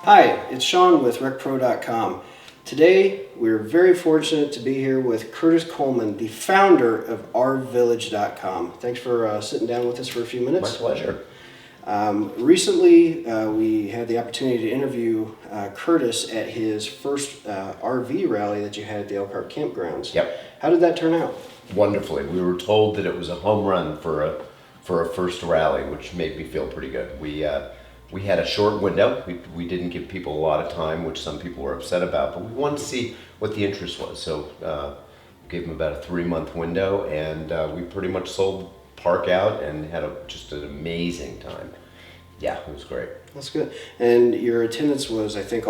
Hi, it's Sean with RecPro.com. Today, we're very fortunate to be here with Curtis Coleman, the founder of RVillage.com. Thanks for sitting down with us for a few minutes. My pleasure. Recently, we had the opportunity to interview Curtis at his first RV rally that you had at the Elkhart Campgrounds. Yep. How did that turn out? Wonderfully. We were told that it was a home run for a first rally, which made me feel pretty good. We had a short window. We didn't give people a lot of time, which some people were upset about, but we wanted to see what the interest was. So gave them about a 3-month window, and we pretty much sold park out and had just an amazing time. Yeah, it was great. That's good. And your attendance was, I think,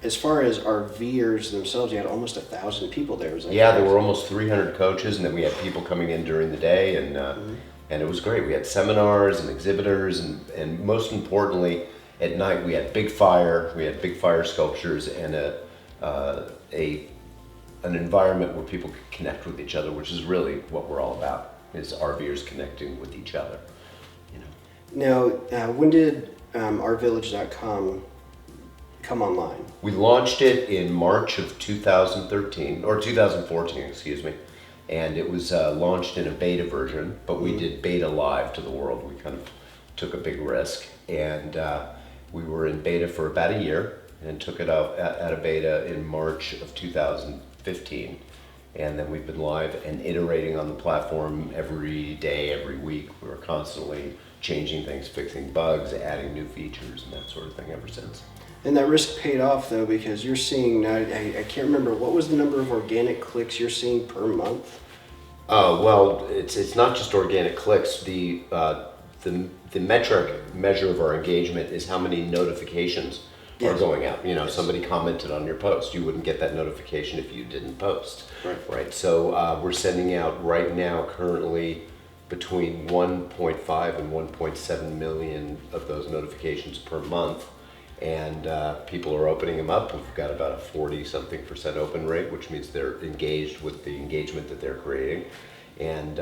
as far as RVers themselves, you had almost 1,000 people there. Was that Yeah, correct? there were almost 300 coaches, and then we had people coming in during the day, and it was great. We had seminars and exhibitors, and most importantly, at night we had big fire. We had big fire sculptures and an environment where people could connect with each other, which is really what we're all about, is RVers connecting with each other. Now, when did RVillage.com come online? We launched it in March of 2013, or 2014, excuse me. And it was launched in a beta version, but we did beta live to the world. We kind of took a big risk, and we were in beta for about a year and took it out at a beta in March of 2015. And then we've been live and iterating on the platform every day, every week. We were constantly changing things, fixing bugs, adding new features, and that sort of thing ever since. And that risk paid off, though, because you're seeing now, I can't remember, what was the number of organic clicks you're seeing per month? Well, it's not just organic clicks. The measure of our engagement is how many notifications are going out. Yes. Somebody commented on your post. You wouldn't get that notification if you didn't post. Right. So we're sending out right now currently between 1.5 and 1.7 million of those notifications per month. And people are opening them up. We've got about a 40-something% open rate, which means they're engaged with the engagement that they're creating. And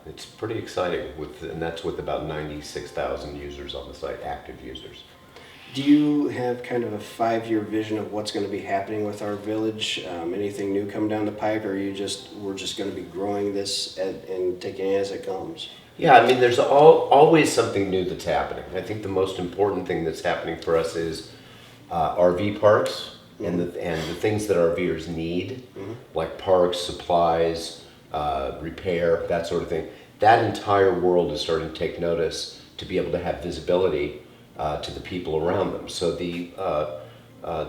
it's pretty exciting, and that's with about 96,000 users on the site, active users. Do you have kind of a 5-year vision of what's going to be happening with our village? Anything new come down the pike, or we're just going to be growing this and taking it as it comes? Yeah, I mean, there's always something new that's happening. I think the most important thing that's happening for us is RV parks and the things that RVers need, like parks, supplies, repair, that sort of thing. That entire world is starting to take notice to be able to have visibility to the people around them. So the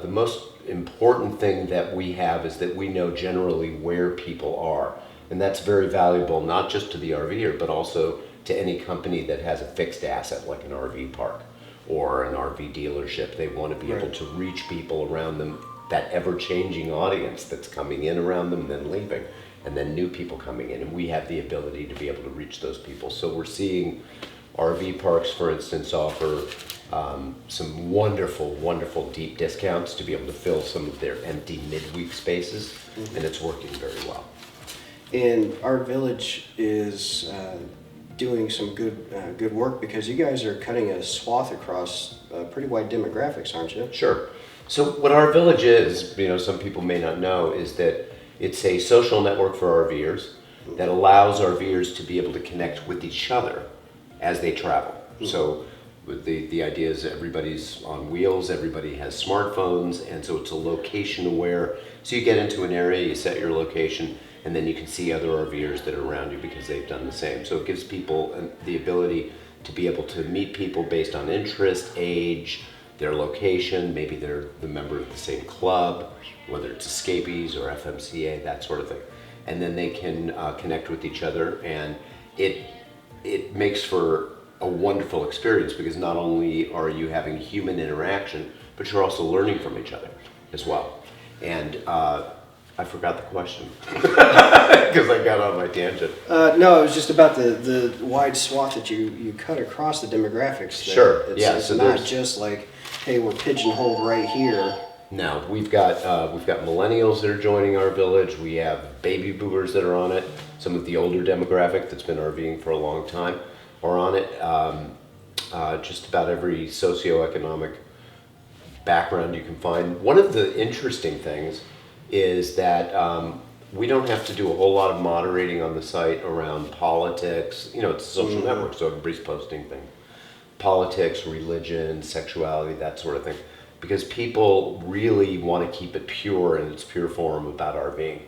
most important thing that we have is that we know generally where people are. And that's very valuable, not just to the RVer, but also to any company that has a fixed asset, like an RV park or an RV dealership. They want to be able to reach people around them, that ever-changing audience that's coming in around them, then leaving, and then new people coming in. And we have the ability to be able to reach those people. So we're seeing RV parks, for instance, offer some wonderful, wonderful deep discounts to be able to fill some of their empty midweek spaces, and it's working very well. And our village is doing some good work, because you guys are cutting a swath across pretty wide demographics, aren't you? Sure. So what our village is, some people may not know, is that it's a social network for RVers that allows RVers to be able to connect with each other as they travel. So the idea is everybody's on wheels, everybody has smartphones, and so it's a location aware. So you get into an area, you set your location, and then you can see other RVers that are around you because they've done the same. So it gives people the ability to be able to meet people based on interest, age, their location, maybe they're the member of the same club, whether it's Escapees or FMCA, that sort of thing. And then they can connect with each other, and it makes for a wonderful experience, because not only are you having human interaction, but you're also learning from each other as well. And I forgot the question because I got on my tangent. No, it was just about the wide swath that you cut across the demographics. Sure. It's so not just like, hey, we're pigeonholed right here. No, we've got millennials that are joining our village. We have baby boomers that are on it. Some of the older demographic that's been RVing for a long time are on it. Just about every socioeconomic background you can find. One of the interesting things is that we don't have to do a whole lot of moderating on the site around politics. You know, it's a social network, so everybody's posting things. Politics, religion, sexuality, that sort of thing. Because people really want to keep it pure in its pure form about RVing.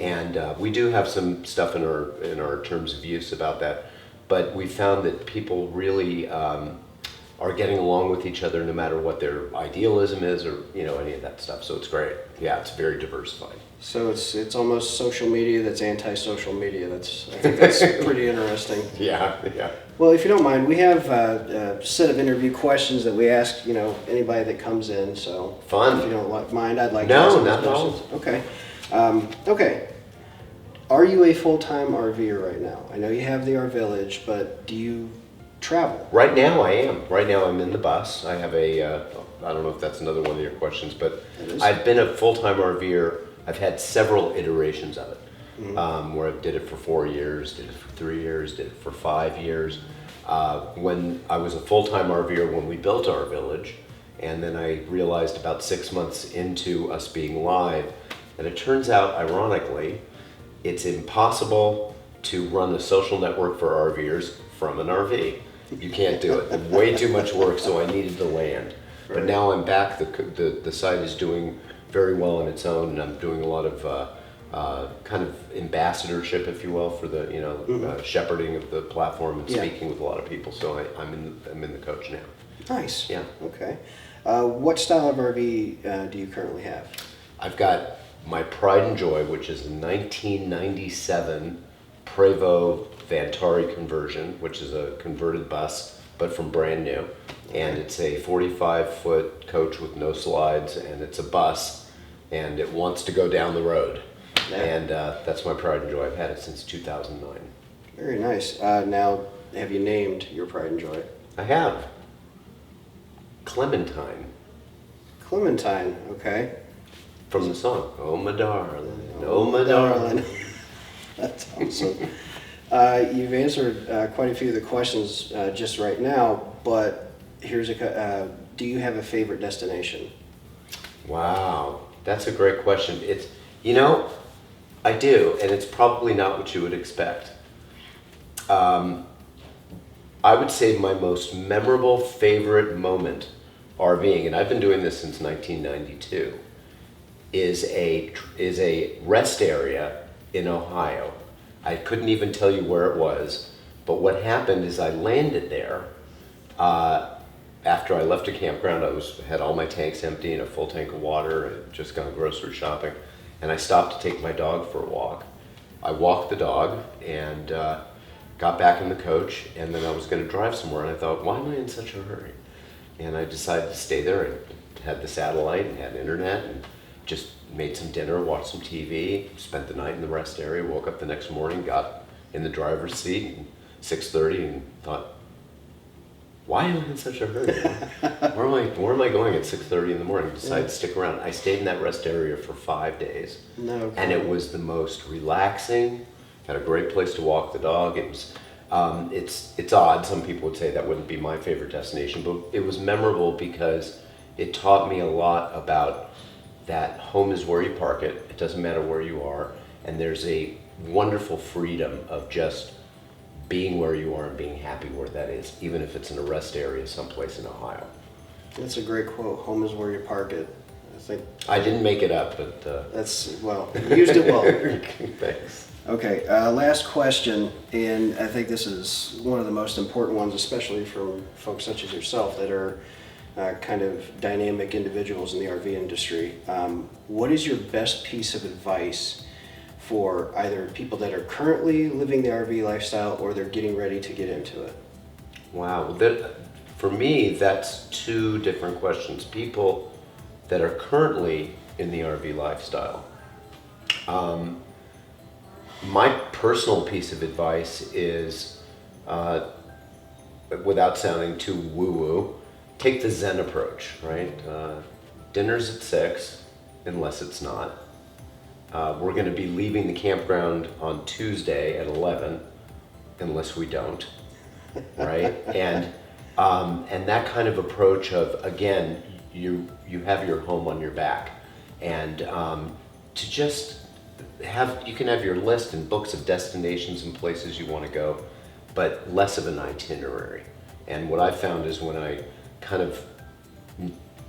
And we do have some stuff in our terms of use about that. But we found that people really are getting along with each other no matter what their idealism is or, you know, any of that stuff. So it's great. Yeah, it's very diversified. So it's almost social media that's anti-social media. I think that's pretty interesting. Yeah. Well, if you don't mind, we have a set of interview questions that we ask, you know, anybody that comes in. So Fun. If you don't mind, I'd like No, to ask those not at all. questions. Okay. Okay. Are you a full-time RVer right now? I know you have the RVillage, but do you travel? Right now I am. Right now I'm in the bus. I have I don't know if that's another one of your questions, but I've been a full-time RVer. I've had several iterations of it, where I did it for 4 years, did it for 3 years, did it for 5 years. When I was a full-time RVer when we built RVillage, and then I realized about 6 months into us being live that it turns out, ironically, it's impossible to run a social network for RVers from an RV. You can't do it. Way too much work, so I needed the land. But now I'm back. The site is doing very well on its own, and I'm doing a lot of kind of ambassadorship, if you will, for the shepherding of the platform and speaking with a lot of people. So I'm in the coach now. Nice. Yeah. Okay. What style of RV do you currently have? I've got my pride and joy, which is a 1997 Prevost Vantari conversion, which is a converted bus, but from brand new. And it's a 45-foot coach with no slides, and it's a bus, and it wants to go down the road. Yeah. And that's my pride and joy. I've had it since 2009. Very nice. Now, have you named your pride and joy? I have. Clementine. Clementine, okay. From the song, "Oh my darling, oh my darling." That's awesome. You've answered quite a few of the questions just right now, but here's do you have a favorite destination? Wow, that's a great question. I do, and it's probably not what you would expect. I would say my most memorable favorite moment RVing, and I've been doing this since 1992, is a rest area in Ohio. I couldn't even tell you where it was, but what happened is I landed there after I left a campground. I had all my tanks empty and a full tank of water and just gone grocery shopping, and I stopped to take my dog for a walk. I walked the dog and got back in the coach, and then I was going to drive somewhere, and I thought, why am I in such a hurry? And I decided to stay there and had the satellite and had internet and just made some dinner, watched some TV, spent the night in the rest area, woke up the next morning, got in the driver's seat at 6:30 and thought, why am I in such a hurry? Where am I going at 6:30 in the morning? Decided to stick around. I stayed in that rest area for 5 days. No. And it was the most relaxing, had a great place to walk the dog. It was, it's odd, some people would say that wouldn't be my favorite destination, but it was memorable because it taught me a lot about that home is where you park it. It doesn't matter where you are. And there's a wonderful freedom of just being where you are and being happy where that is, even if it's in a rest area someplace in Ohio. That's a great quote. Home is where you park it. I didn't make it up, but... you used it well. Thanks. Okay, last question, and I think this is one of the most important ones, especially from folks such as yourself that are kind of dynamic individuals in the RV industry. What is your best piece of advice for either people that are currently living the RV lifestyle or they're getting ready to get into it? Wow, for me, that's two different questions. People that are currently in the RV lifestyle. My personal piece of advice is, without sounding too woo-woo, take the Zen approach, right? Dinner's at 6, unless it's not. We're going to be leaving the campground on Tuesday at 11, unless we don't, right? And that kind of approach of, again, you have your home on your back, and to just you can have your list and books of destinations and places you want to go, but less of an itinerary. And what I found is when I kind of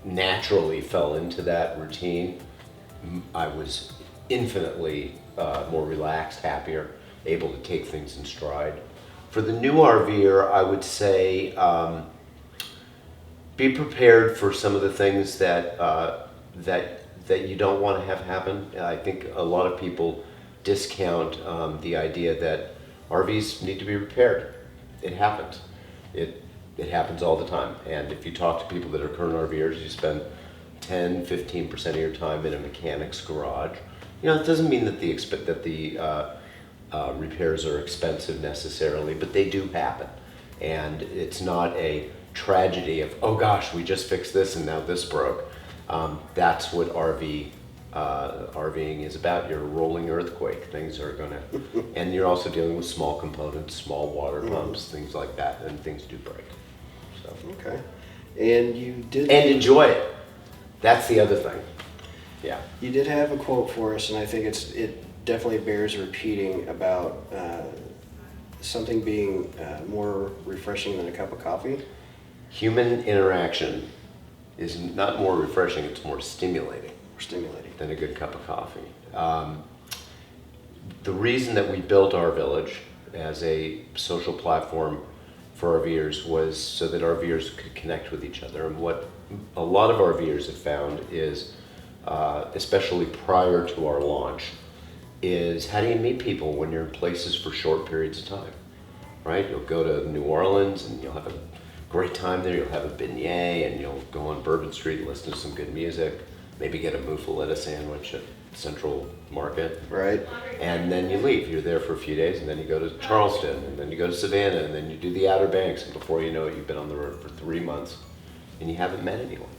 naturally fell into that routine, I was infinitely more relaxed, happier, able to take things in stride. For the new RVer, I would say be prepared for some of the things that you don't want to have happen. I think a lot of people discount the idea that RVs need to be repaired. It happens. It happens all the time. And if you talk to people that are current RVers, you spend 10-15% of your time in a mechanic's garage. It doesn't mean that the repairs are expensive necessarily, but they do happen. And it's not a tragedy of, oh gosh, we just fixed this and now this broke. That's what RVing is about. You're a rolling earthquake. Things are gonna, and you're also dealing with small components, small water pumps, things like that, and things do break. So. Okay. And you did... And enjoy it. That's the other thing. Yeah. You did have a quote for us, and I think it definitely bears repeating about something being more refreshing than a cup of coffee. Human interaction is not more refreshing, it's more stimulating. Than a good cup of coffee. The reason that we built RVillage as a social platform for RVers was so that RVers could connect with each other. And what a lot of RVers have found is, especially prior to our launch, is how do you meet people when you're in places for short periods of time, right? You'll go to New Orleans and you'll have a great time there. You'll have a beignet and you'll go on Bourbon Street and listen to some good music. Maybe get a muffaletta sandwich at Central Market. Right. And then you leave. You're there for a few days, and then you go to Charleston, and then you go to Savannah, and then you do the Outer Banks, and before you know it, you've been on the road for 3 months, and you haven't met anyone.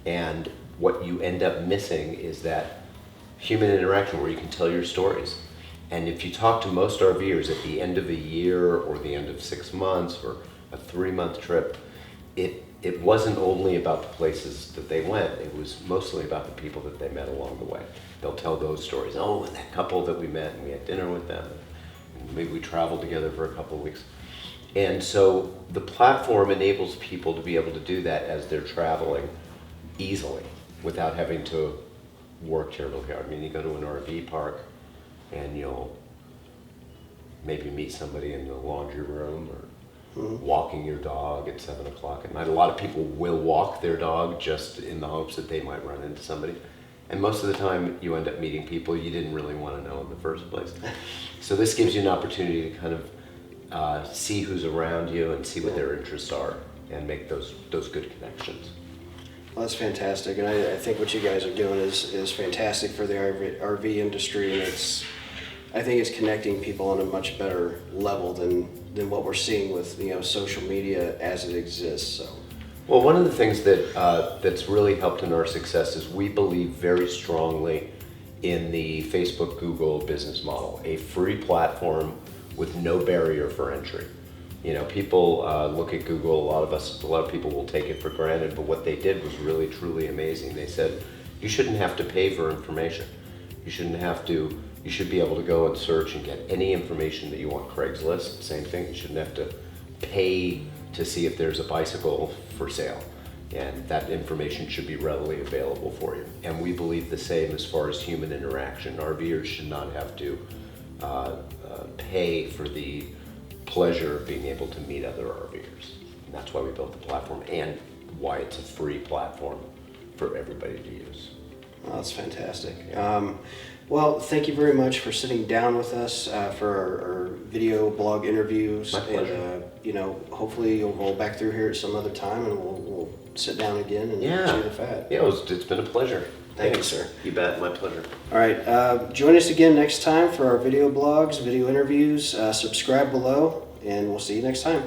And what you end up missing is that human interaction where you can tell your stories. And if you talk to most RVers at the end of a year or the end of 6 months or a 3-month trip, it wasn't only about the places that they went, it was mostly about the people that they met along the way. They'll tell those stories. Oh, and that couple that we met and we had dinner with them, and maybe we traveled together for a couple of weeks. And so the platform enables people to be able to do that as they're traveling easily without having to work terribly hard. I mean, you go to an RV park and you'll maybe meet somebody in the laundry room or walking your dog at 7 o'clock at night. A lot of people will walk their dog just in the hopes that they might run into somebody. And most of the time you end up meeting people you didn't really want to know in the first place. So this gives you an opportunity to kind of see who's around you and see what their interests are and make those good connections. Well, that's fantastic. And I think what you guys are doing is fantastic for the RV industry. And I think it's connecting people on a much better level than what we're seeing with social media as it exists. So, well, one of the things that's really helped in our success is we believe very strongly in the Facebook, Google business model, a free platform with no barrier for entry. People look at Google. A lot of people will take it for granted, but what they did was really truly amazing. They said you shouldn't have to pay for information. You should be able to go and search and get any information that you want. Craigslist, same thing. You shouldn't have to pay to see if there's a bicycle for sale. And that information should be readily available for you. And we believe the same as far as human interaction. RVers should not have to pay for the pleasure of being able to meet other RVers. And that's why we built the platform and why it's a free platform for everybody to use. Well, that's fantastic. Well, thank you very much for sitting down with us for our video blog interviews. My pleasure. And hopefully you'll roll back through here at some other time, and we'll sit down again and chew the fat. Yeah, it's been a pleasure. Thank you, sir. You bet, my pleasure. All right, join us again next time for our video blogs, video interviews. Subscribe below, and we'll see you next time.